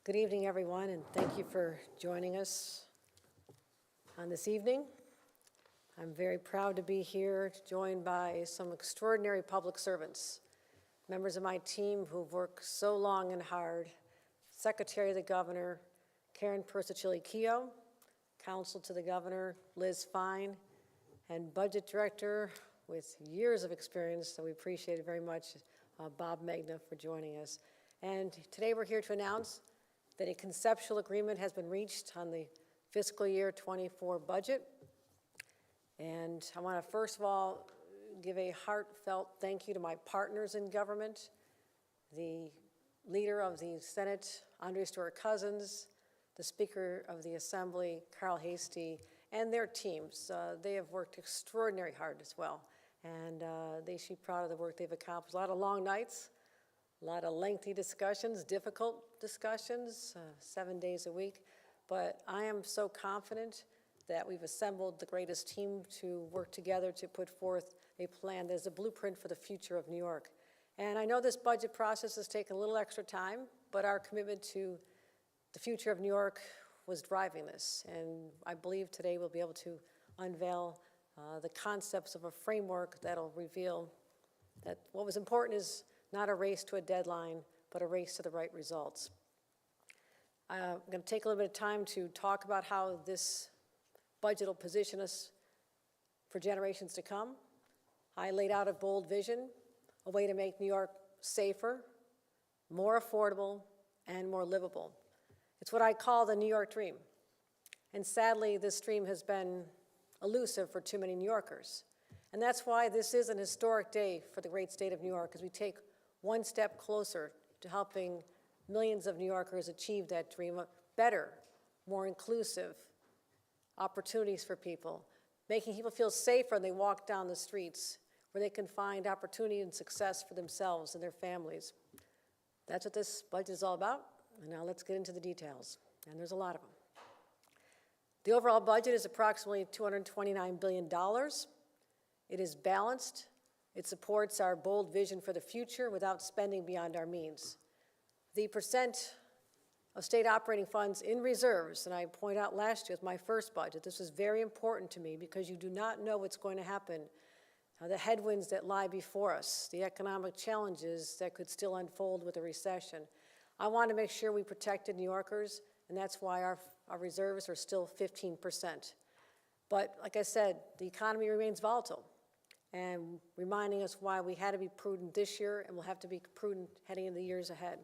Good evening, everyone, and thank you for joining us on this evening. I'm very proud to be here, joined by some extraordinary public servants, members of my team who've worked so long and hard, Secretary of the Governor, Karen Persicilli-Keough, Counsel to the Governor, Liz Fine, and Budget Director with years of experience, so we appreciate it very much, Bob Magna, for joining us. And today we're here to announce that a conceptual agreement has been reached on the fiscal year 24 budget. And I want to first of all give a heartfelt thank you to my partners in government, the leader of the Senate, Andre Stewart-Cousins, the Speaker of the Assembly, Carl Hastie, and their teams. They have worked extraordinarily hard as well, and they should be proud of the work they've accomplished. A lot of long nights, a lot of lengthy discussions, difficult discussions, 7 days a week, but I am so confident that we've assembled the greatest team to work together to put forth a plan that is a blueprint for the future of New York. And I know this budget process has taken a little extra time, but our commitment to the future of New York was driving this. And I believe today we'll be able to unveil the concepts of a framework that'll reveal that what was important is not a race to a deadline, but a race to the right results. I'm going to take a little bit of time to talk about how this budget will position us for generations to come. I laid out a bold vision, a way to make New York safer, more affordable, and more livable. It's what I call the New York dream. And sadly, this dream has been elusive for too many New Yorkers. And that's why this is an historic day for the great state of New York, as we take one step closer to helping millions of New Yorkers achieve that dream of better, more inclusive opportunities for people, making people feel safer when they walk down the streets, where they can find opportunity and success for themselves and their families. That's what this budget is all about. And now let's get into the details. And there's a lot of them. The overall budget is approximately $229 billion. It is balanced. It supports our bold vision for the future without spending beyond our means. The percent of state operating funds in reserves, and I point out last year with my first budget, this was very important to me because you do not know what's going to happen, the headwinds that lie before us, the economic challenges that could still unfold with a recession. I want to make sure we protected New Yorkers, and that's why our reserves are still 15%. But like I said, the economy remains volatile, and reminding us why we had to be prudent this year and we'll have to be prudent heading into the years ahead.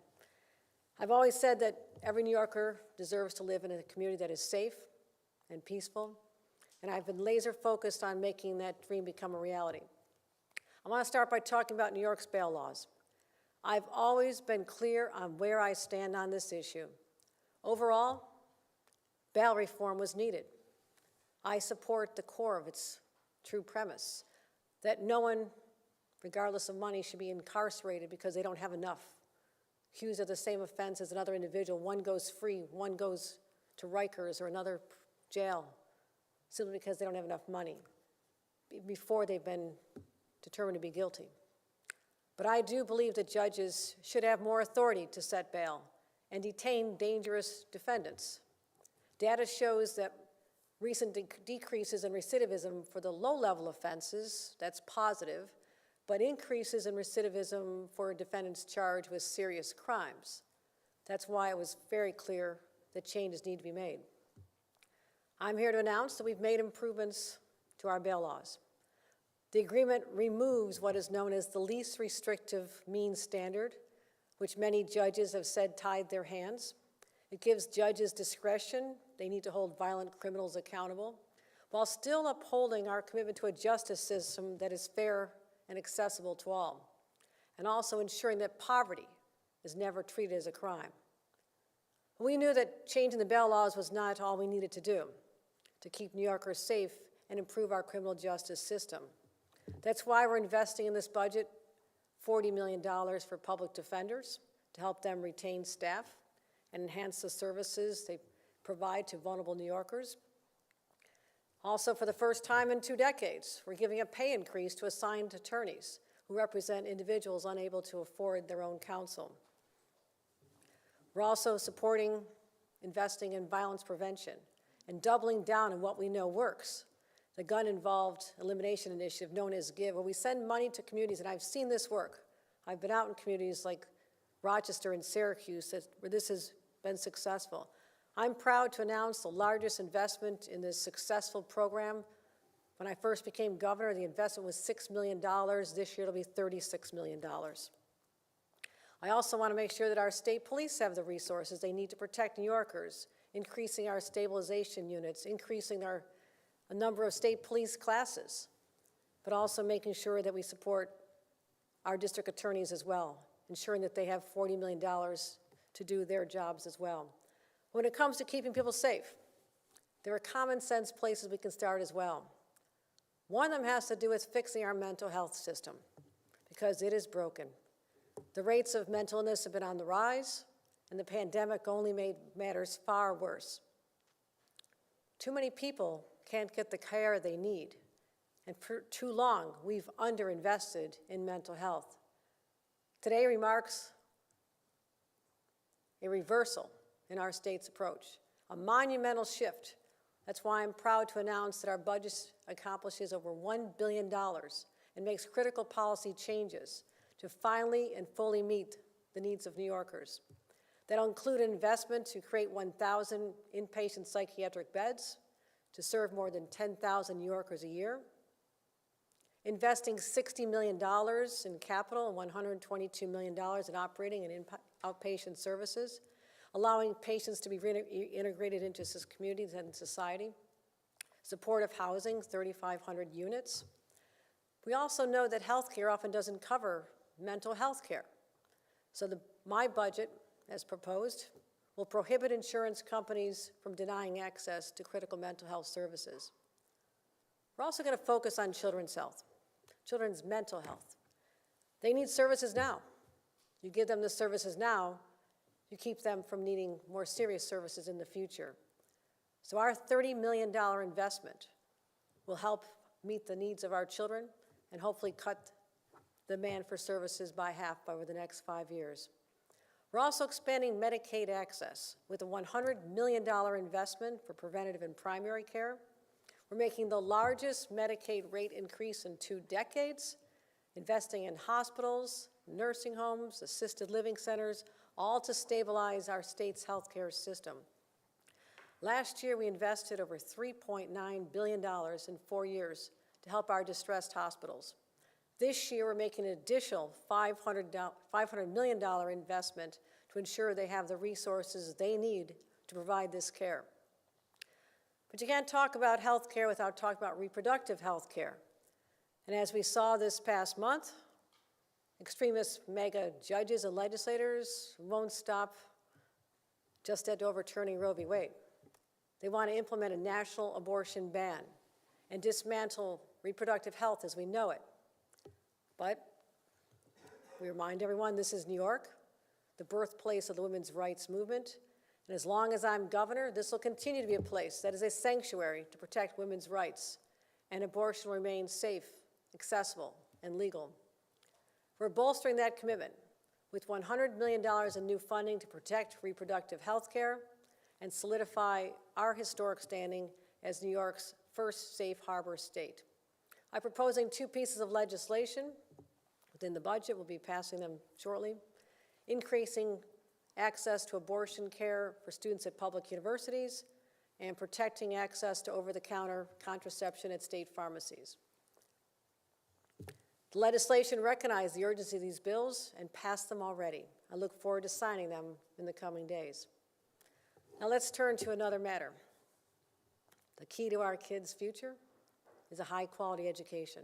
I've always said that every New Yorker deserves to live in a community that is safe and peaceful, and I've been laser focused on making that dream become a reality. I want to start by talking about New York's bail laws. I've always been clear on where I stand on this issue. Overall, bail reform was needed. I support the core of its true premise, that no one, regardless of money, should be incarcerated because they don't have enough. Accused of the same offense as another individual, one goes free, one goes to Rikers or another jail, simply because they don't have enough money before they've been determined to be guilty. But I do believe that judges should have more authority to set bail and detain dangerous defendants. Data shows that recent decreases in recidivism for the low-level offenses, that's positive, but increases in recidivism for defendants charged with serious crimes. That's why it was very clear that changes need to be made. I'm here to announce that we've made improvements to our bail laws. The agreement removes what is known as the least restrictive means standard, which many judges have said tied their hands. It gives judges discretion. They need to hold violent criminals accountable, while still upholding our commitment to a justice system that is fair and accessible to all, and also ensuring that poverty is never treated as a crime. We knew that changing the bail laws was not all we needed to do to keep New Yorkers safe and improve our criminal justice system. That's why we're investing in this budget $40 million for public defenders to help them retain staff and enhance the services they provide to vulnerable New Yorkers. Also, for the first time in 2 decades, we're giving a pay increase to assigned attorneys who represent individuals unable to afford their own counsel. We're also supporting investing in violence prevention and doubling down on what we know works. The gun-involved elimination initiative known as GIVE, where we send money to communities, and I've seen this work. I've been out in communities like Rochester and Syracuse where this has been successful. I'm proud to announce the largest investment in this successful program. When I first became governor, the investment was $6 million. This year it'll be $36 million. I also want to make sure that our state police have the resources they need to protect New Yorkers, increasing our stabilization units, increasing a number of state police classes, but also making sure that we support our district attorneys as well, ensuring that they have $40 million to do their jobs as well. When it comes to keeping people safe, there are common sense places we can start as well. One of them has to do with fixing our mental health system, because it is broken. The rates of mental illness have been on the rise, and the pandemic only made matters far worse. Too many people can't get the care they need, and for too long we've underinvested in mental health. Today remarks a reversal in our state's approach, a monumental shift. That's why I'm proud to announce that our budget accomplishes over $1 billion and makes critical policy changes to finally and fully meet the needs of New Yorkers. That'll include an investment to create 1,000 inpatient psychiatric beds to serve more than 10,000 New Yorkers a year, investing $60 million in capital and $122 million in operating and outpatient services, allowing patients to be reintegrated into communities and society, supportive housing, 3,500 units. We also know that health care often doesn't cover mental health care. So my budget, as proposed, will prohibit insurance companies from denying access to critical mental health services. We're also going to focus on children's health, children's mental health. They need services now. You give them the services now, you keep them from needing more serious services in the future. So our $30 million investment will help meet the needs of our children and hopefully cut the demand for services by half over the next 5 years. We're also expanding Medicaid access with a $100 million investment for preventative and primary care. We're making the largest Medicaid rate increase in 2 decades, investing in hospitals, nursing homes, assisted living centers, all to stabilize our state's healthcare system. Last year, we invested over $3.9 billion in 4 years to help our distressed hospitals. This year, we're making an additional $500 million investment to ensure they have the resources they need to provide this care. But you can't talk about health care without talking about reproductive health care. And as we saw this past month, extremist mega judges and legislators won't stop just at overturning Roe v. Wade. They want to implement a national abortion ban and dismantle reproductive health as we know it. But we remind everyone this is New York, the birthplace of the women's rights movement. And as long as I'm governor, this will continue to be a place that is a sanctuary to protect women's rights, and abortion will remain safe, accessible, and legal. We're bolstering that commitment with $100 million in new funding to protect reproductive health care and solidify our historic standing as New York's first safe harbor state. I'm proposing 2 pieces of legislation within the budget. We'll be passing them shortly. Increasing access to abortion care for students at public universities and protecting access to over-the-counter contraception at state pharmacies. The legislation recognized the urgency of these bills and passed them already. I look forward to signing them in the coming days. Now let's turn to another matter. The key to our kids' future is a high-quality education.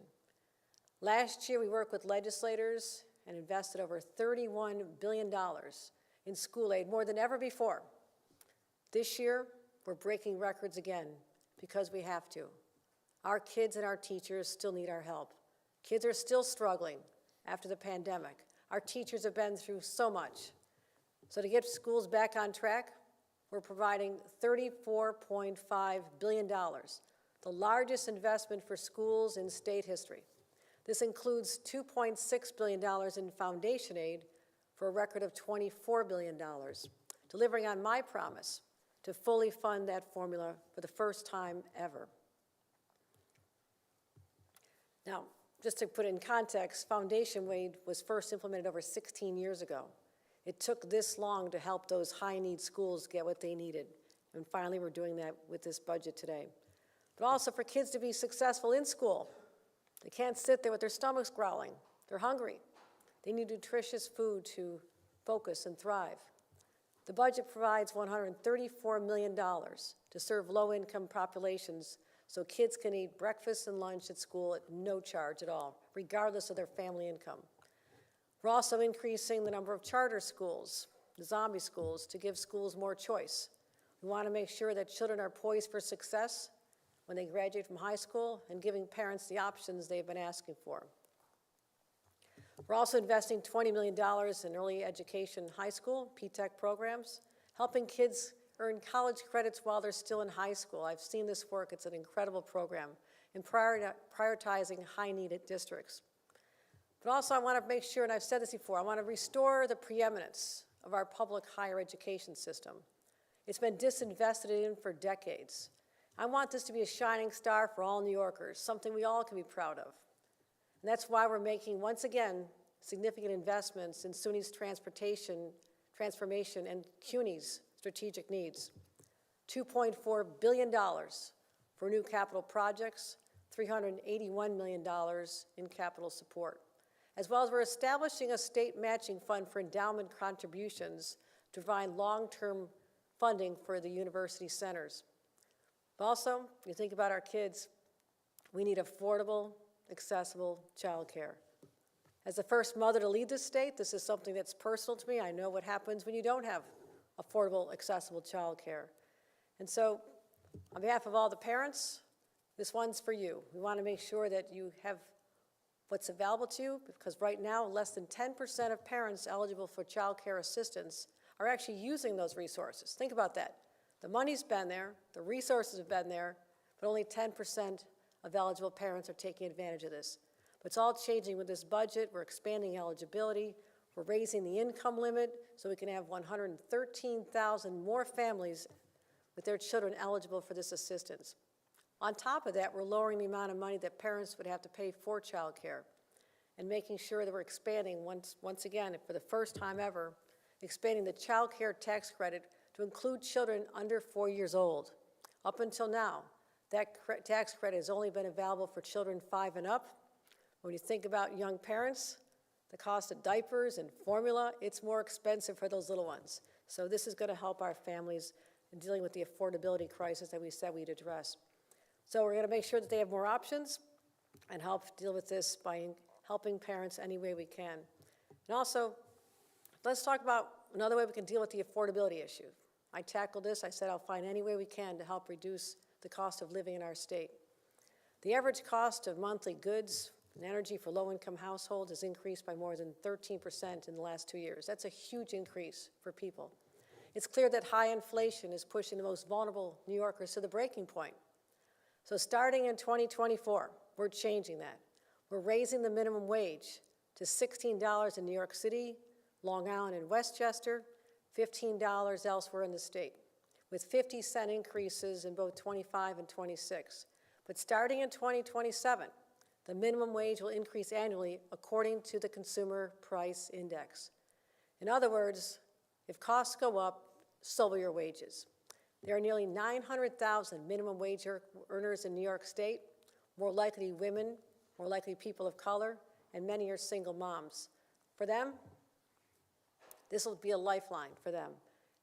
Last year, we worked with legislators and invested over $31 billion in school aid, more than ever before. This year, we're breaking records again because we have to. Our kids and our teachers still need our help. Kids are still struggling after the pandemic. Our teachers have been through so much. So to get schools back on track, we're providing $34.5 billion, the largest investment for schools in state history. This includes $2.6 billion in foundation aid for a record of $24 billion to delivering on my promise to fully fund that formula for the first time ever. Now, just to put it in context, foundation wage was first implemented over 16 years ago. It took this long to help those high-need schools get what they needed. And finally, we're doing that with this budget today. But also for kids to be successful in school. They can't sit there with their stomachs growling. They're hungry. They need nutritious food to focus and thrive. The budget provides $134 million to serve low-income populations so kids can eat breakfast and lunch at school at no charge at all, regardless of their family income. We're also increasing the number of charter schools, the zombie schools, to give schools more choice. We want to make sure that children are poised for success when they graduate from high school and giving parents the options they've been asking for. We're also investing $20 million in early education high school, P-TECH programs, helping kids earn college credits while they're still in high school. I've seen this work. It's an incredible program in prioritizing high-needed districts. But also I want to make sure, and I've said this before, I want to restore the preeminence of our public higher education system. It's been disinvested in for decades. I want this to be a shining star for all New Yorkers, something we all can be proud of. And that's why we're making, once again, significant investments in SUNY's transformation and CUNY's strategic needs. $2.4 billion for new capital projects, $381 million in capital support, as well as we're establishing a state matching fund for endowment contributions to provide long-term funding for the university centers. But also, you think about our kids, we need affordable, accessible childcare. As the first mother to lead this state, this is something that's personal to me. I know what happens when you don't have affordable, accessible childcare. And so, on behalf of all the parents, this one's for you. We want to make sure that you have what's available to you, because right now, less than 10% of parents eligible for child care assistance are actually using those resources. Think about that. The money's been there, the resources have been there, but only 10% of eligible parents are taking advantage of this. But it's all changing with this budget. We're expanding eligibility. We're raising the income limit so we can have 113,000 more families with their children eligible for this assistance. On top of that, we're lowering the amount of money that parents would have to pay for child care and making sure that we're expanding, once again, for the first time ever, expanding the child care tax credit to include children under 4 years old. Up until now, that tax credit has only been available for children 5 and up. When you think about young parents, the cost of diapers and formula, it's more expensive for those little ones. So this is going to help our families in dealing with the affordability crisis that we said we'd address. So we're going to make sure that they have more options and help deal with this by helping parents any way we can. And also, let's talk about another way we can deal with the affordability issue. I tackled this. I said I'll find any way we can to help reduce the cost of living in our state. The average cost of monthly goods and energy for low-income households has increased by more than 13% in the last 2 years. That's a huge increase for people. It's clear that high inflation is pushing the most vulnerable New Yorkers to the breaking point. So starting in 2024, we're changing that. We're raising the minimum wage to $16 in New York City, Long Island, and Westchester, $15 elsewhere in the state, with 50-cent increases in both 25 and 26. But starting in 2027, the minimum wage will increase annually according to the Consumer Price Index. In other words, if costs go up, so will your wages. There are nearly 900,000 minimum wage earners in New York State, more likely women, more likely people of color, and many are single moms. For them, this will be a lifeline for them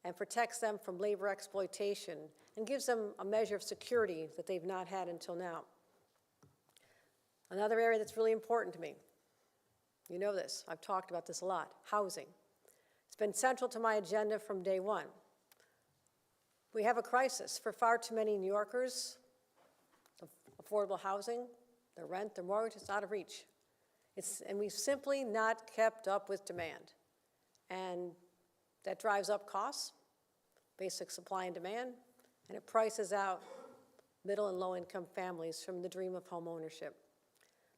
and protects them from labor exploitation and gives them a measure of security that they've not had until now. Another area that's really important to me, you know this, I've talked about this a lot, housing. It's been central to my agenda from day one. We have a crisis for far too many New Yorkers. Affordable housing, their rent, their mortgage, it's out of reach. And we've simply not kept up with demand. And that drives up costs, basic supply and demand, and it prices out middle and low-income families from the dream of home ownership.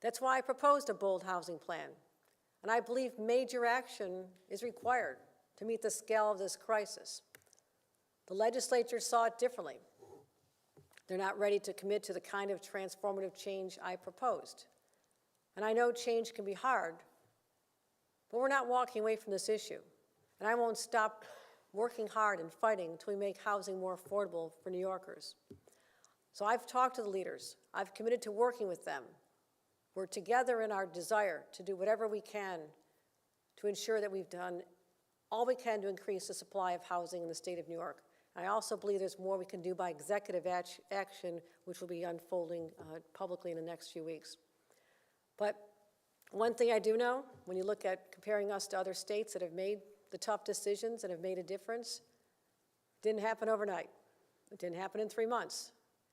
That's why I proposed a bold housing plan. And I believe major action is required to meet the scale of this crisis. The legislature saw it differently. They're not ready to commit to the kind of transformative change I proposed. And I know change can be hard, but we're not walking away from this issue. And I won't stop working hard and fighting until we make housing more affordable for New Yorkers. So I've talked to the leaders. I've committed to working with them. We're together in our desire to do whatever we can to ensure that we've done all we can to increase the supply of housing in the state of New York. I also believe there's more we can do by executive action, which will be unfolding publicly in the next few weeks. But one thing I do know, when you look at comparing us to other states that have made the tough decisions and have made a difference, it didn't happen overnight. It didn't happen in 3 months.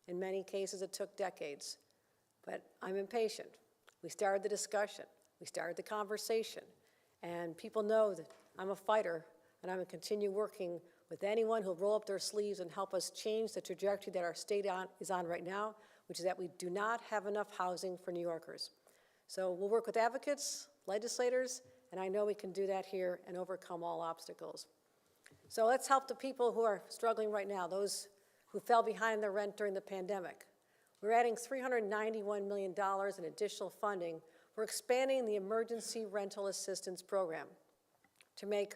In many cases, it took decades. But I'm impatient. We started the discussion. We started the conversation. And people know that I'm a fighter, and I'm going to continue working with anyone who'll roll up their sleeves and help us change the trajectory that our state is on right now, which is that we do not have enough housing for New Yorkers. So we'll work with advocates, legislators, and I know we can do that here and overcome all obstacles. So let's help the people who are struggling right now, those who fell behind in their rent during the pandemic. We're adding $391 million in additional funding. We're expanding the Emergency Rental Assistance Program to make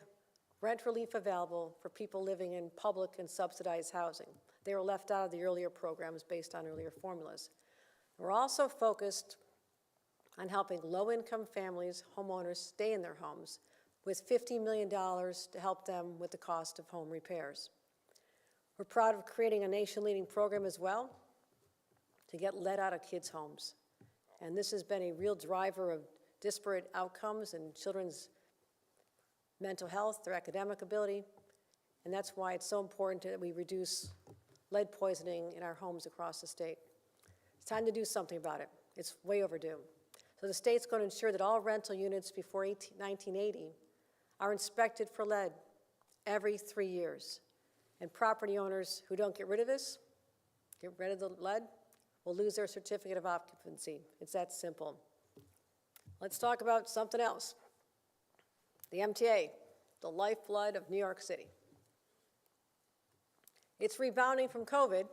rent relief available for people living in public and subsidized housing. They were left out of the earlier programs based on earlier formulas. We're also focused on helping low-income families, homeowners, stay in their homes with $50 million to help them with the cost of home repairs. We're proud of creating a nation-leading program as well to get lead out of kids' homes. And this has been a real driver of disparate outcomes in children's mental health, their academic ability, and that's why it's so important that we reduce lead poisoning in our homes across the state. It's time to do something about it. It's way overdue. So the state's going to ensure that all rental units before 1980 are inspected for lead every 3 years. And property owners who don't get rid of this, get rid of the lead, will lose their certificate of occupancy. It's that simple. Let's talk about something else. The MTA, the lifeblood of New York City. It's rebounding from COVID.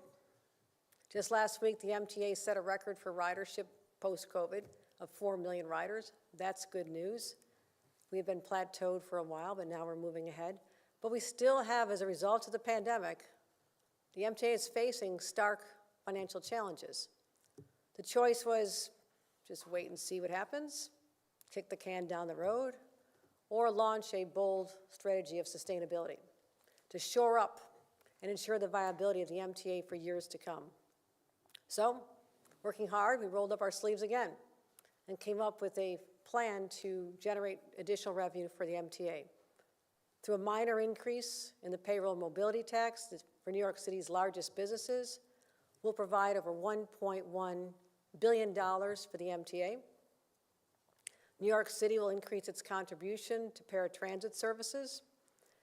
Just last week, the MTA set a record for ridership post-COVID of 4 million riders. That's good news. We've been plateaued for a while, but now we're moving ahead. But we still have, as a result of the pandemic, the MTA is facing stark financial challenges. The choice was just wait and see what happens, kick the can down the road, or launch a bold strategy of sustainability to shore up and ensure the viability of the MTA for years to come. So, working hard, we rolled up our sleeves again and came up with a plan to generate additional revenue for the MTA. Through a minor increase in the payroll mobility tax for New York City's largest businesses, we'll provide over $1.1 billion for the MTA. New York City will increase its contribution to paratransit services,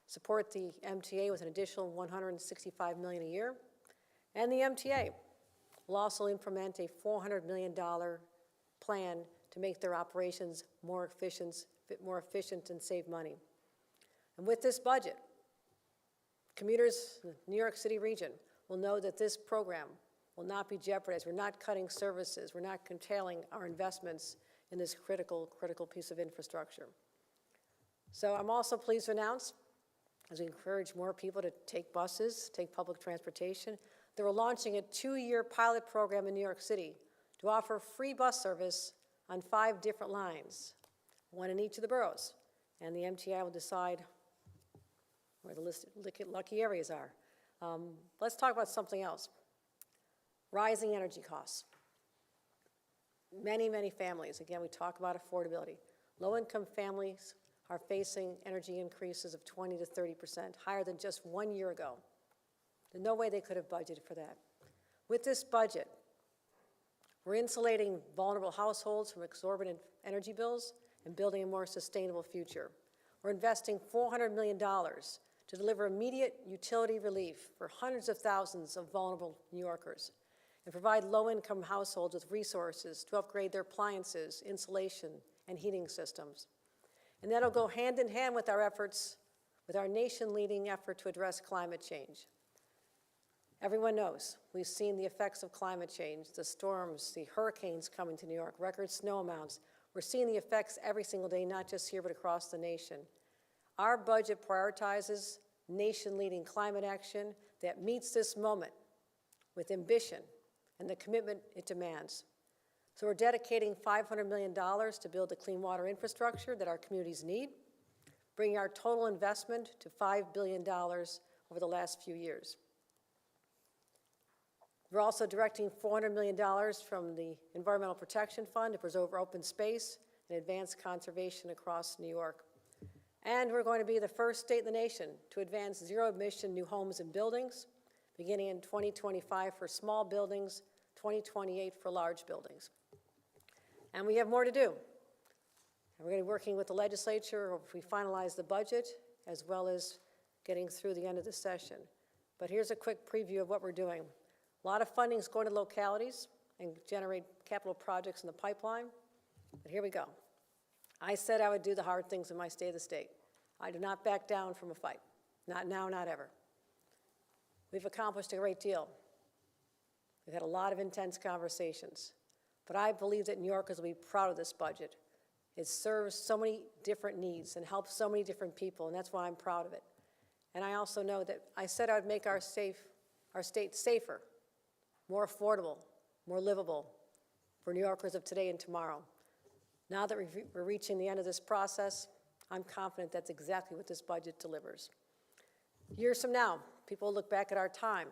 support the MTA with an additional $165 million a year, and the MTA will also implement a $400 million plan to make their operations more efficient and save money. And with this budget, commuters in the New York City region will know that this program will not be jeopardized. We're not cutting services. We're not curtailing our investments in this critical piece of infrastructure. So I'm also pleased to announce, as we encourage more people to take buses, take public transportation, that we're launching a 2-year pilot program in New York City to offer free bus service on 5 different lines, 1 in each of the boroughs. And the MTA will decide where the lucky areas are. Let's talk about something else. Rising energy costs. Many families, again, we talk about affordability. Low-income families are facing energy increases of 20 to 30%, higher than just 1 year ago. There's no way they could have budgeted for that. With this budget, we're insulating vulnerable households from exorbitant energy bills and building a more sustainable future. We're investing $400 million to deliver immediate utility relief for hundreds of thousands of vulnerable New Yorkers and provide low-income households with resources to upgrade their appliances, insulation, and heating systems. And that'll go hand in hand with our efforts, with our nation-leading effort to address climate change. Everyone knows. We've seen the effects of climate change, the storms, the hurricanes coming to New York, record snow amounts. We're seeing the effects every single day, not just here, but across the nation. Our budget prioritizes nation-leading climate action that meets this moment with ambition and the commitment it demands. So we're dedicating $500 million to build the clean water infrastructure that our communities need, bringing our total investment to $5 billion over the last few years. We're also directing $400 million from the Environmental Protection Fund to preserve open space and advance conservation across New York. And we're going to be the first state in the nation to advance zero-emission new homes and buildings, beginning in 2025 for small buildings, 2028 for large buildings. And we have more to do. And we're going to be working with the legislature if we finalize the budget, as well as getting through the end of the session. But here's a quick preview of what we're doing. A lot of funding is going to localities and generate capital projects in the pipeline. But here we go. I said I would do the hard things in my State of the State. I do not back down from a fight. Not now, not ever. We've accomplished a great deal. We've had a lot of intense conversations. But I believe that New Yorkers will be proud of this budget. It serves so many different needs and helps so many different people, and that's why I'm proud of it. And I also know that I said I would make our state safer, more affordable, more livable for New Yorkers of today and tomorrow. Now that we're reaching the end of this process, I'm confident that's exactly what this budget delivers. Years from now, people will look back at our time,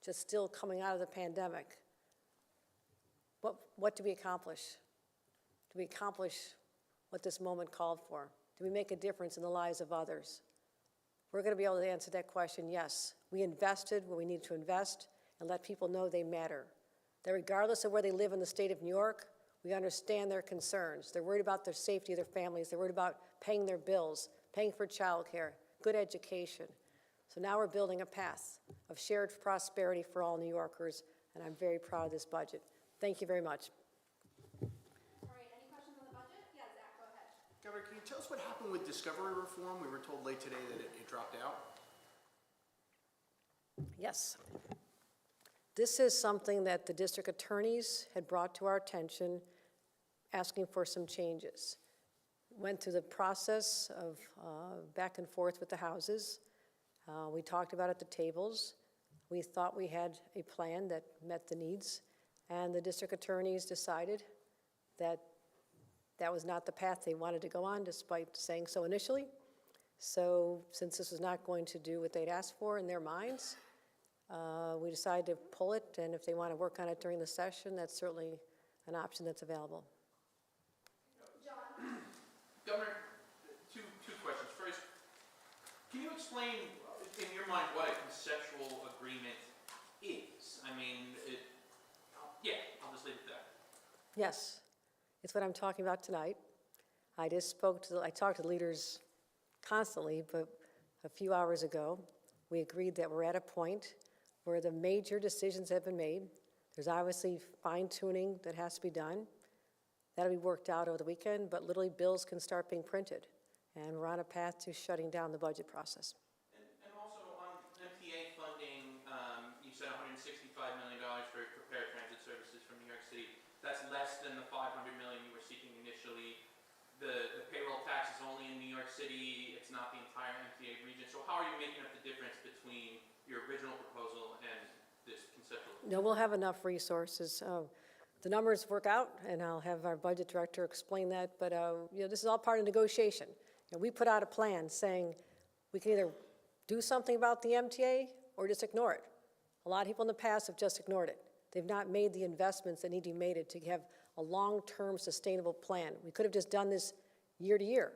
just still coming out of the pandemic. What did we accomplish? Did we accomplish what this moment called for? Did we make a difference in the lives of others? We're going to be able to answer that question, yes. We invested where we need to invest and let people know they matter. That regardless of where they live in the state of New York, we understand their concerns. They're worried about their safety of their families. They're worried about paying their bills, paying for childcare, good education. So now we're building a path of shared prosperity for all New Yorkers, and I'm very proud of this budget. Thank you very much. All right, any questions on the budget? Yeah, Zach, go ahead. Governor, can you tell us what happened with discovery reform? We were told late today that it dropped out. Yes. This is something that the district attorneys had brought to our attention, asking for some changes. Went through the process of back and forth with the houses. We talked about it at the tables. We thought we had a plan that met the needs, and the district attorneys decided that that was not the path they wanted to go on, despite saying so initially. So since this was not going to do what they'd asked for in their minds, we decided to pull it, and if they want to work on it during the session, that's certainly an option that's available. John? Governor, two questions. First, can you explain, in your mind, what a conceptual agreement is? I mean, I'll just leave it there. Yes, it's what I'm talking about tonight. I talked to the leaders constantly, but a few hours ago, we agreed that we're at a point where the major decisions have been made. There's obviously fine-tuning that has to be done. That'll be worked out over the weekend, but literally bills can start being printed, and we're on a path to shutting down the budget process. And also on MTA funding, you said $165 million for paratransit services from New York City. That's less than the $500 million you were seeking initially. The payroll tax is only in New York City. It's not the entire MTA region. So how are you making up the difference between your original proposal and this conceptual? No, we'll have enough resources. The numbers work out, and I'll have our budget director explain that, but this is all part of negotiation. We put out a plan saying we can either do something about the MTA or just ignore it. A lot of people in the past have just ignored it. They've not made the investments that need to be made to have a long-term sustainable plan. We could have just done this year to year,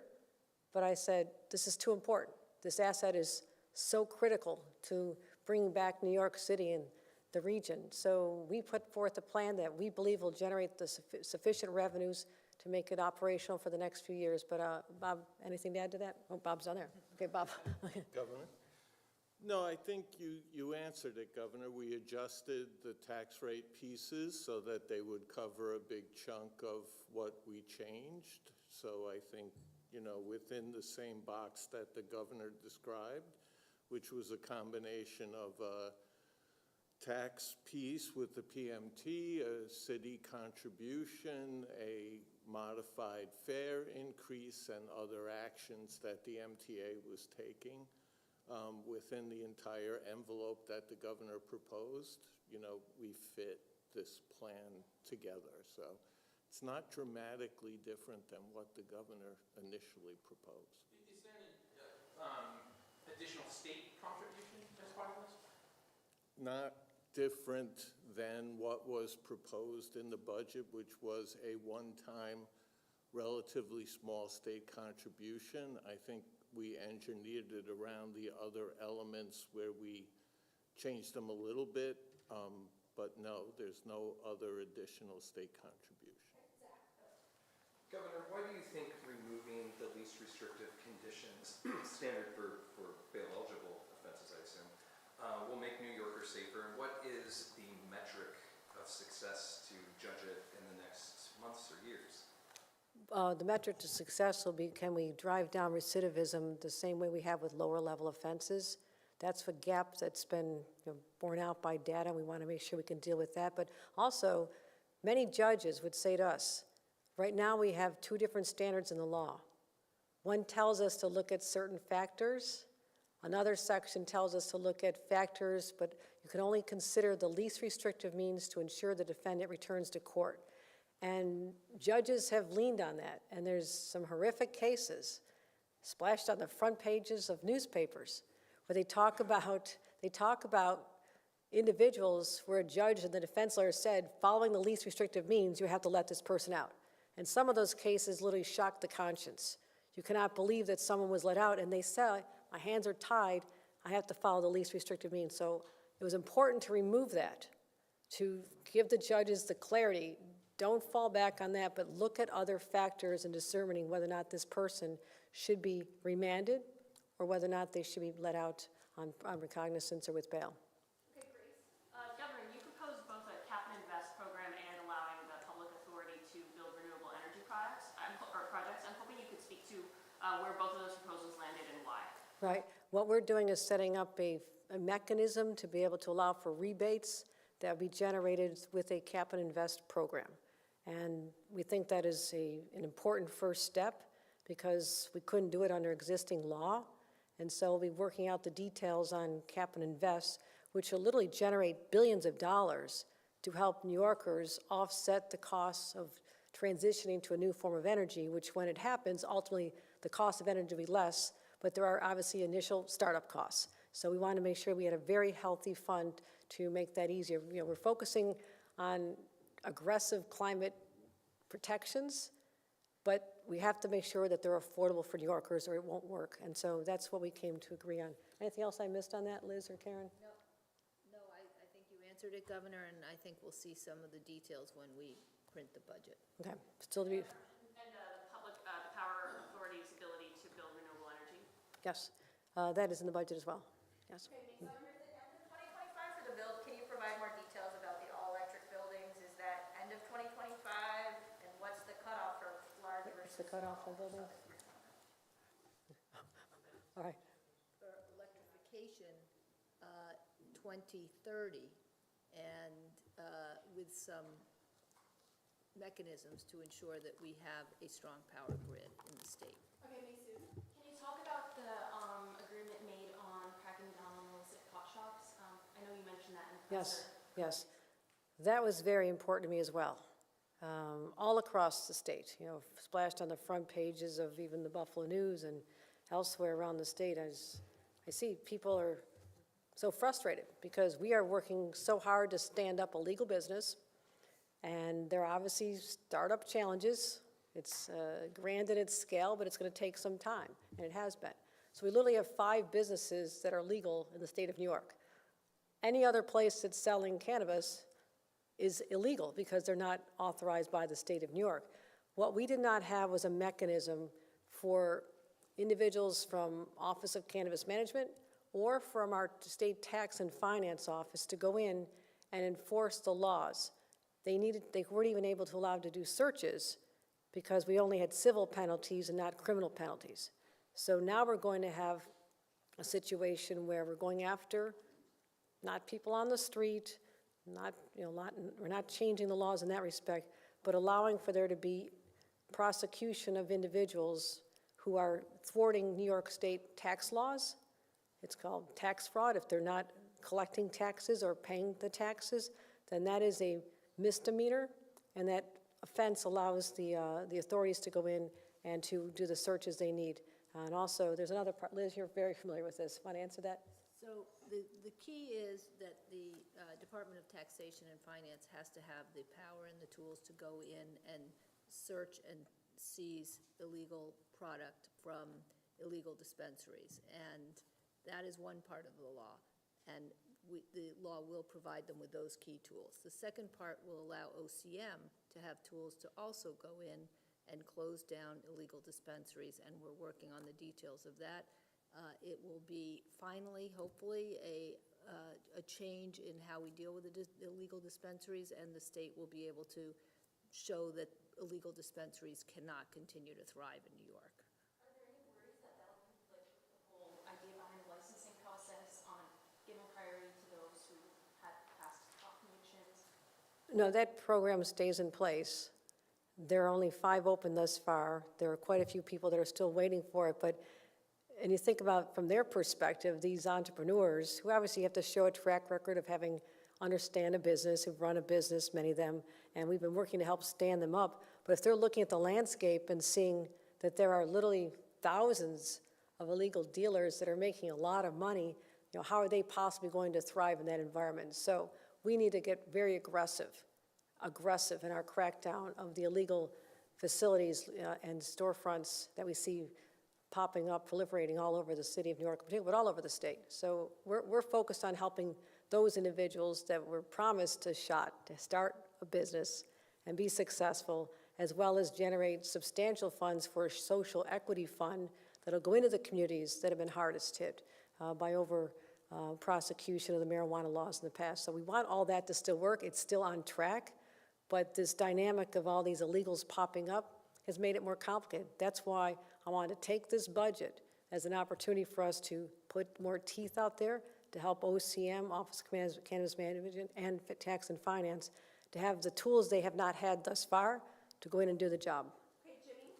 but I said, this is too important. This asset is so critical to bringing back New York City and the region. So we put forth a plan that we believe will generate the sufficient revenues to make it operational for the next few years. But Bob, anything to add to that? Oh, Bob's on there. Okay, Bob. Governor? No, I think you answered it, Governor. We adjusted the tax rate pieces so that they would cover a big chunk of what we changed. So I think, within the same box that the governor described, which was a combination of tax piece with the PMT, a city contribution, a modified fare increase, and other actions that the MTA was taking within the entire envelope that the governor proposed. You know, we fit this plan together. So it's not dramatically different than what the governor initially proposed. Is there an additional state contribution as part of this? Not different than what was proposed in the budget, which was a one-time, relatively small state contribution. I think we engineered it around the other elements where we changed them a little bit, but no, there's no other additional state contribution. Governor, why do you think removing the least restrictive conditions, standard for bail-eligible offenses, I assume, will make New Yorkers safer? And what is the metric of success to judge it in the next months or years? The metric to success will be, can we drive down recidivism the same way we have with lower level offenses? That's a gap that's been borne out by data. We want to make sure we can deal with that. But also, many judges would say to us, right now we have two different standards in the law. One tells us to look at certain factors. Another section tells us to look at factors, but you can only consider the least restrictive means to ensure the defendant returns to court. And judges have leaned on that, and there's some horrific cases splashed on the front pages of newspapers where they talk about individuals where a judge and the defense lawyer said, following the least restrictive means, you have to let this person out. And some of those cases literally shocked the conscience. You cannot believe that someone was let out, and they said, my hands are tied, I have to follow the least restrictive means. So it was important to remove that, to give the judges the clarity. Don't fall back on that, but look at other factors in determining whether or not this person should be remanded or whether or not they should be let out on recognizance or with bail. Okay, Grace. Governor, you proposed both a cap and invest program and allowing the public authority to build renewable energy projects. I'm hoping you could speak to where both of those proposals landed and why. Right. What we're doing is setting up a mechanism to be able to allow for rebates that will be generated with a cap and invest program. And we think that is an important first step because we couldn't do it under existing law. And so we'll be working out the details on cap and invest, which will literally generate billions of dollars to help New Yorkers offset the costs of transitioning to a new form of energy, which when it happens, ultimately the cost of energy will be less, but there are obviously initial startup costs. So we want to make sure we had a very healthy fund to make that easier. We're focusing on aggressive climate protections, but we have to make sure that they're affordable for New Yorkers or it won't work. And so that's what we came to agree on. Anything else I missed on that, Liz or Karen? No, I think you answered it, Governor, and I think we'll see some of the details when we print the budget. Okay, still to be, And the power authority's ability to build renewable energy. yes, that is in the budget as well, yes. Okay, so here's the end of 2025 for the build. Can you provide more details about the all-electric buildings? Is that end of 2025? And what's the cutoff for large versus What's the cutoff for buildings? All right, For electrification, 2030, and with some mechanisms to ensure that we have a strong power grid in the state. Okay, Macy. Can you talk about the agreement made on cracking down on illicit pot shops? I know you mentioned that in the yes, yes. That was very important to me as well. All across the state, splashed on the front pages of even the Buffalo News and elsewhere around the state. I see people are so frustrated because we are working so hard to stand up a legal business, and there are obviously startup challenges. It's grand in its scale, but it's going to take some time, and it has been. So we literally have 5 businesses that are legal in the state of New York. Any other place that's selling cannabis is illegal because they're not authorized by the state of New York. What we did not have was a mechanism for individuals from Office of Cannabis Management or from our state tax and finance office to go in and enforce the laws. They weren't even able to allow to do searches because we only had civil penalties and not criminal penalties. So now we're going to have a situation where we're going after not people on the street, not, we're not changing the laws in that respect, but allowing for there to be prosecution of individuals who are thwarting New York State tax laws. It's called tax fraud. If they're not collecting taxes or paying the taxes, then that is a misdemeanor, and that offense allows the authorities to go in and to do the searches they need. And also, there's another part, Liz, you're very familiar with this. Want to answer that? So the key is that the Department of Taxation and Finance has to have the power and the tools to go in and search and seize illegal product from illegal dispensaries. And that is one part of the law. And the law will provide them with those key tools. The second part will allow OCM to have tools to also go in and close down illegal dispensaries, and we're working on the details of that. It will be finally, hopefully, a change in how we deal with the illegal dispensaries, and the state will be able to show that illegal dispensaries cannot continue to thrive in New York. Are there any worries that that'll conflict with the whole idea behind the licensing process on giving priority to those who had past convictions? No, that program stays in place. There are only 5 open thus far. There are quite a few people that are still waiting for it, and you think about from their perspective, these entrepreneurs who obviously have to show a track record of having understand a business, who've run a business, many of them, and we've been working to help stand them up. But if they're looking at the landscape and seeing that there are literally thousands of illegal dealers that are making a lot of money, how are they possibly going to thrive in that environment? So we need to get very aggressive in our crackdown of the illegal facilities and storefronts that we see popping up, proliferating all over the city of New York, but all over the state. So we're focused on helping those individuals that were promised to start a business and be successful, as well as generate substantial funds for a social equity fund that'll go into the communities that have been hardest hit by prosecution of the marijuana laws in the past. So we want all that to still work. It's still on track, but this dynamic of all these illegals popping up has made it more complicated. That's why I wanted to take this budget as an opportunity for us to put more teeth out there to help OCM, Office of Cannabis Management, and Tax and Finance to have the tools they have not had thus far to go in and do the job. Okay, Jimmy?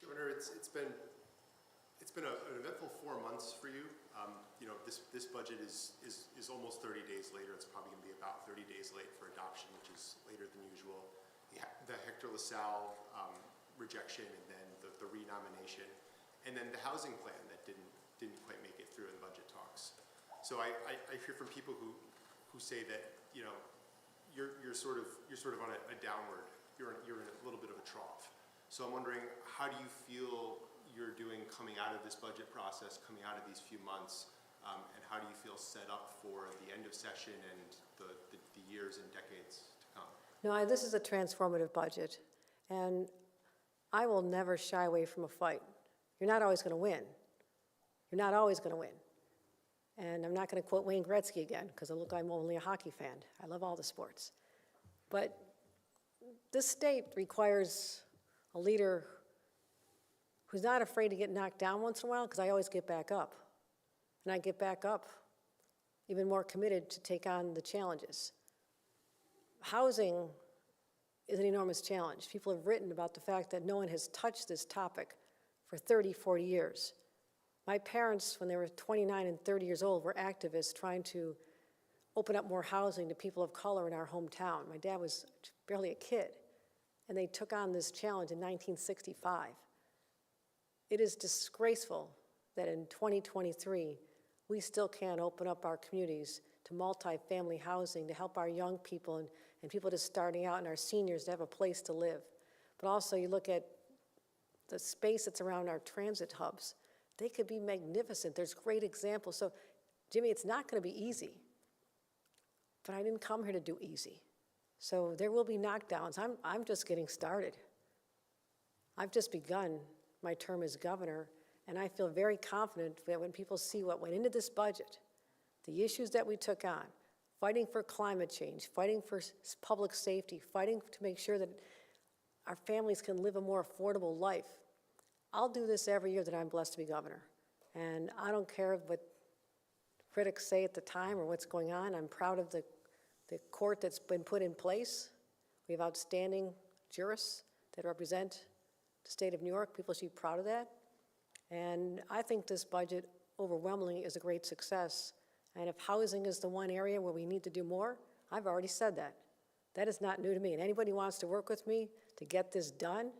Governor, it's been an eventful 4 months for you. This budget is almost 30 days later. It's probably going to be about 30 days late for adoption, which is later than usual. The Hector LaSalle rejection, and then the renomination, and then the housing plan that didn't quite make it through in budget talks. So I hear from people who say that you're sort of on a downward. You're in a little bit of a trough. So I'm wondering, how do you feel you're doing coming out of this budget process, coming out of these few months, and how do you feel set up for the end of session and the years and decades to come? No, this is a transformative budget, and I will never shy away from a fight. You're not always going to win. You're not always going to win. And I'm not going to quote Wayne Gretzky again, because I'm only a hockey fan. I love all the sports. But this state requires a leader who's not afraid to get knocked down once in a while, because I always get back up. And I get back up even more committed to take on the challenges. Housing is an enormous challenge. People have written about the fact that no one has touched this topic for 30, 40 years. My parents, when they were 29 and 30 years old, were activists trying to open up more housing to people of color in our hometown. My dad was barely a kid, and they took on this challenge in 1965. It is disgraceful that in 2023, we still can't open up our communities to multi-family housing to help our young people and people just starting out and our seniors to have a place to live. But also you look at the space that's around our transit hubs. They could be magnificent. There's great examples. So, Jimmy, it's not going to be easy. But I didn't come here to do easy. So there will be knockdowns. I'm just getting started. I've just begun my term as governor, and I feel very confident that when people see what went into this budget, the issues that we took on, fighting for climate change, fighting for public safety, fighting to make sure that our families can live a more affordable life. I'll do this every year that I'm blessed to be governor. And I don't care critics say at the time or what's going on. I'm proud of the court that's been put in place. We have outstanding jurists that represent the state of New York. People should be proud of that. And I think this budget overwhelmingly is a great success. And if housing is the one area where we need to do more, I've already said that. That is not new to me. And anybody who wants to work with me to get this done,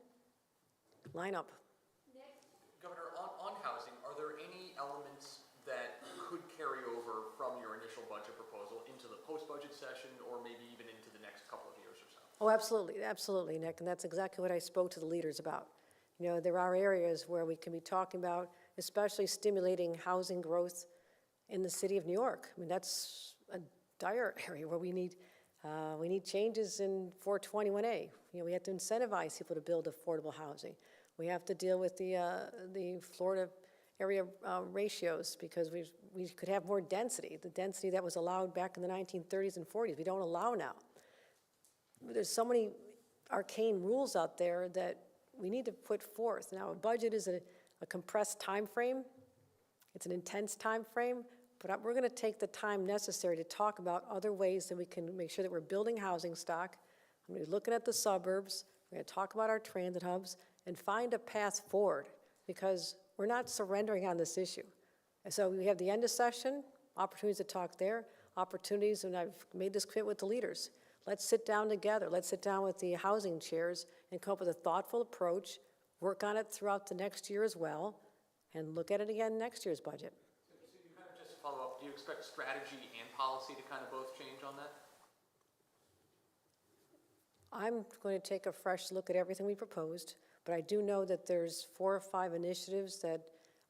line up. Governor, on housing, are there any elements that could carry over from your initial budget proposal into the post-budget session or maybe even into the next couple of years or so? Oh, absolutely, absolutely, Nick, and that's exactly what I spoke to the leaders about. You know, there are areas where we can be talking about, especially stimulating housing growth in the city of New York. I mean, that's a dire area where we need changes in 421A. You know, we have to incentivize people to build affordable housing. We have to deal with the Florida area ratios because we could have more density, the density that was allowed back in the 1930s and 40s. We don't allow now. There's so many arcane rules out there that we need to put forth. Now, a budget is a compressed time frame. It's an intense time frame, but we're going to take the time necessary to talk about other ways that we can make sure that we're building housing stock. I'm going to be looking at the suburbs. We're going to talk about our transit hubs and find a path forward because we're not surrendering on this issue. And so we have the end of session, opportunities to talk there, opportunities, and I've made this commitment with the leaders. Let's sit down together. Let's sit down with the housing chairs and come up with a thoughtful approach, work on it throughout the next year as well, and look at it again next year's budget. So you kind of just to follow up, do you expect strategy and policy to kind of both change on that? I'm going to take a fresh look at everything we proposed, but I do know that there's 4 or 5 initiatives that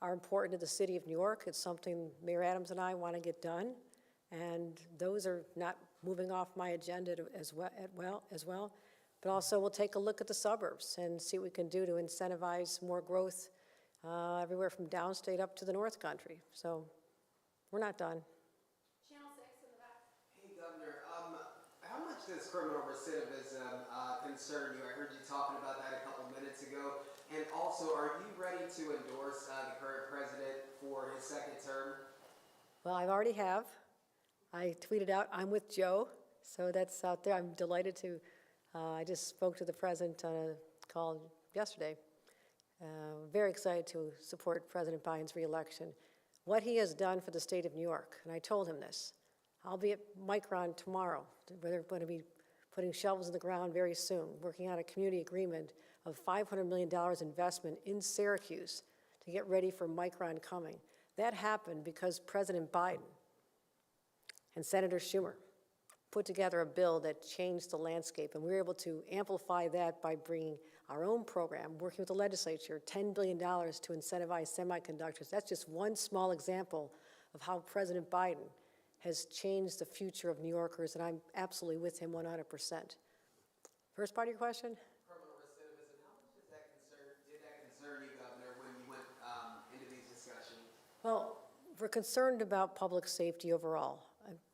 are important to the city of New York. It's something Mayor Adams and I want to get done, and those are not moving off my agenda as well. But also we'll take a look at the suburbs and see what we can do to incentivize more growth everywhere from downstate up to the North Country. So we're not done. Channel 6 in the back. Hey, Governor, how much does criminal recidivism concern you? I heard you talking about that a couple minutes ago. And also, are you ready to endorse the current president for his second term? Well, I already have. I tweeted out, I'm with Joe, so that's out there. I'm delighted to, I just spoke to the president on a call yesterday. Very excited to support President Biden's reelection. What he has done for the state of New York, and I told him this, I'll be at Micron tomorrow, where they're going to be putting shovels in the ground very soon, working on a community agreement of $500 million investment in Syracuse to get ready for Micron coming. That happened because President Biden and Senator Schumer put together a bill that changed the landscape, and we were able to amplify that by bringing our own program, working with the legislature, $10 billion to incentivize semiconductors. That's just one small example of how President Biden has changed the future of New Yorkers, and I'm absolutely with him 100%. First part of your question? Criminal recidivism, how much did that concern you, Governor, when you went into these discussions? Well, we're concerned about public safety overall.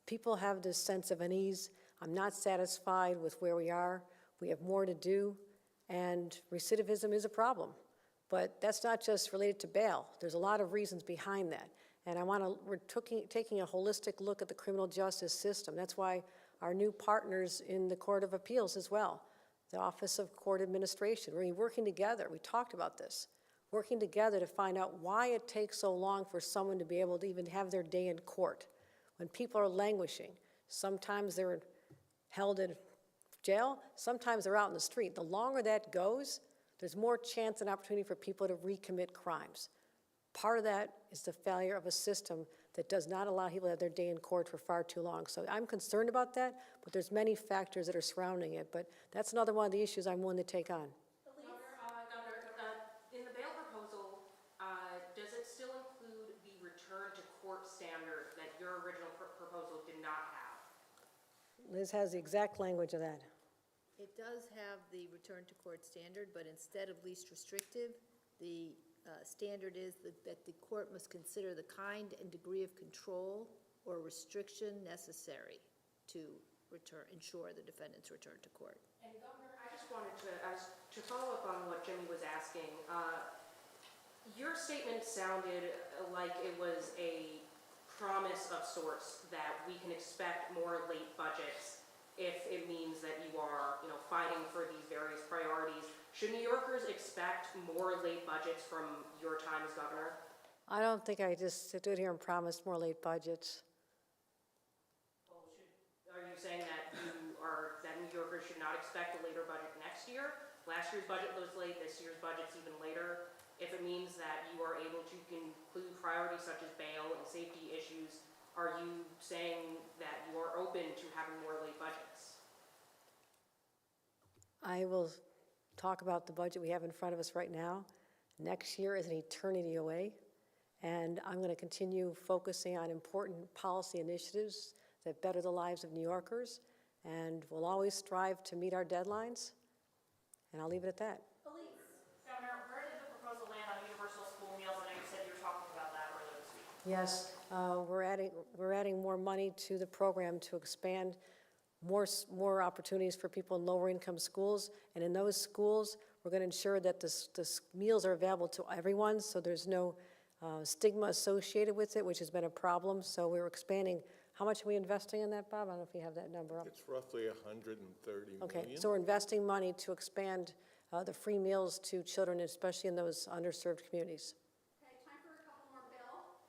People have this sense of unease. I'm not satisfied with where we are. We have more to do, and recidivism is a problem. But that's not just related to bail. There's a lot of reasons behind that. And we're taking a holistic look at the criminal justice system. That's why our new partners in the Court of Appeals as well, the Office of Court Administration, we're working together. We talked about this. Working together to find out why it takes so long for someone to be able to even have their day in court. When people are languishing, sometimes they're held in jail, sometimes they're out in the street. The longer that goes, there's more chance and opportunity for people to recommit crimes. Part of that is the failure of a system that does not allow people to have their day in court for far too long. So I'm concerned about that, but there's many factors that are surrounding it. But that's another one of the issues I'm willing to take on. Governor, in the bail proposal, does it still include the return to court standard that your original proposal did not have? Liz has the exact language of that. It does have the return to court standard, but instead of least restrictive, the standard is that the court must consider the kind and degree of control or restriction necessary to ensure the defendant's return to court. And Governor, I just wanted to follow up on what Jimmy was asking. Your statement sounded like it was a promise of sorts that we can expect more late budgets if it means that you are, fighting for these various priorities? Should New Yorkers expect more late budgets from your time as governor? I don't think I just stood here and promised more late budgets. Are you saying that that New Yorkers should not expect a later budget next year? Last year's budget was late, this year's budget's even later. If it means that you are able to include priorities such as bail and safety issues, are you saying that you are open to having more late budgets? I will talk about the budget we have in front of us right now. Next year is an eternity away, and I'm going to continue focusing on important policy initiatives that better the lives of New Yorkers, and we'll always strive to meet our deadlines, and I'll leave it at that. Governor, where did the proposal land on universal school meals? I know you said you were talking about that earlier this week. Yes, we're adding more money to the program to expand more opportunities for people in lower income schools, and in those schools, we're going to ensure that the meals are available to everyone, so there's no stigma associated with it, which has been a problem. So we're expanding. How much are we investing in that, Bob? I don't know if you have that number up. It's roughly 130 million. Okay, so we're investing money to expand the free meals to children, especially in those underserved communities. Okay, time for a couple more, Bill.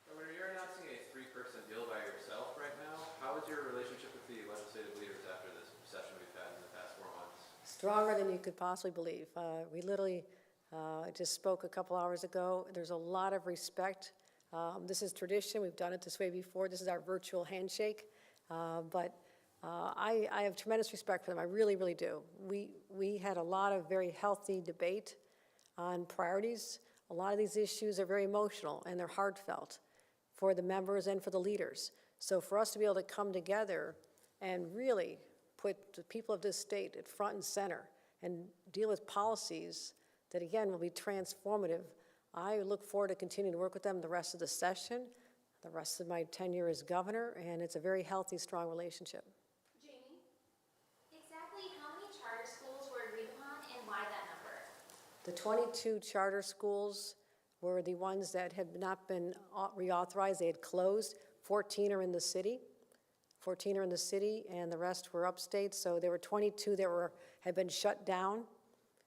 Governor, you're announcing a three-person deal by yourself right now. How is your relationship with the legislative leaders after this session we've had in the past 4 months? Stronger than you could possibly believe. We literally just spoke a couple hours ago. There's a lot of respect. This is tradition. We've done it this way before. This is our virtual handshake. But I have tremendous respect for them. I really, really do. We had a lot of very healthy debate on priorities. A lot of these issues are very emotional and they're heartfelt for the members and for the leaders. So for us to be able to come together and really put the people of this state at front and center and deal with policies that, again, will be transformative, I look forward to continuing to work with them the rest of the session, the rest of my tenure as governor, and it's a very healthy, strong relationship. Jamie? Exactly how many charter schools were agreed upon and why that number? The 22 charter schools were the ones that had not been reauthorized. They had closed. 14 are in the city. 14 are in the city, and the rest were upstate. So there were 22 that had been shut down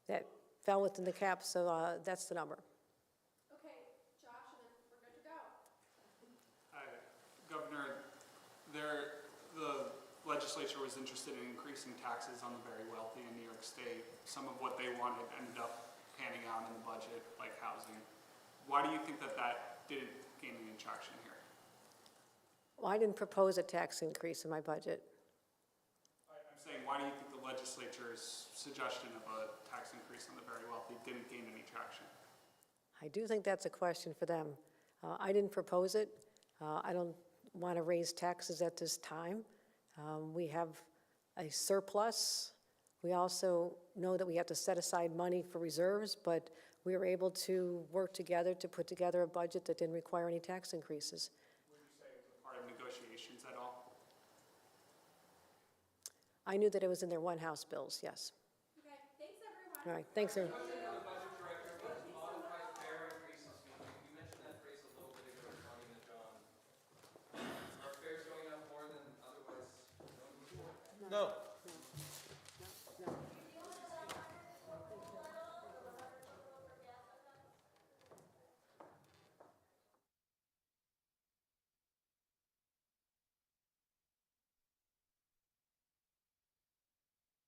that fell within the cap. So that's the number. Okay, Josh, and then we're good to go. Governor, the legislature was interested in increasing taxes on the very wealthy in New York State. Some of what they wanted ended up panning out in the budget, like housing. Why do you think that didn't gain any traction here? Well, I didn't propose a tax increase in my budget. I'm saying, why do you think the legislature's suggestion of a tax increase on the very wealthy didn't gain any traction? I do think that's a question for them. I didn't propose it. I don't want to raise taxes at this time. We have a surplus. We also know that we have to set aside money for reserves, but we were able to work together to put together a budget that didn't require any tax increases. Would you say it was a part of negotiations at all? I knew that it was in their one-house bills, yes. Okay, thanks, everyone. All right, thanks, everyone. You mentioned that phrase a little bit ago, talking to John. Are fares going up more than otherwise known before? No,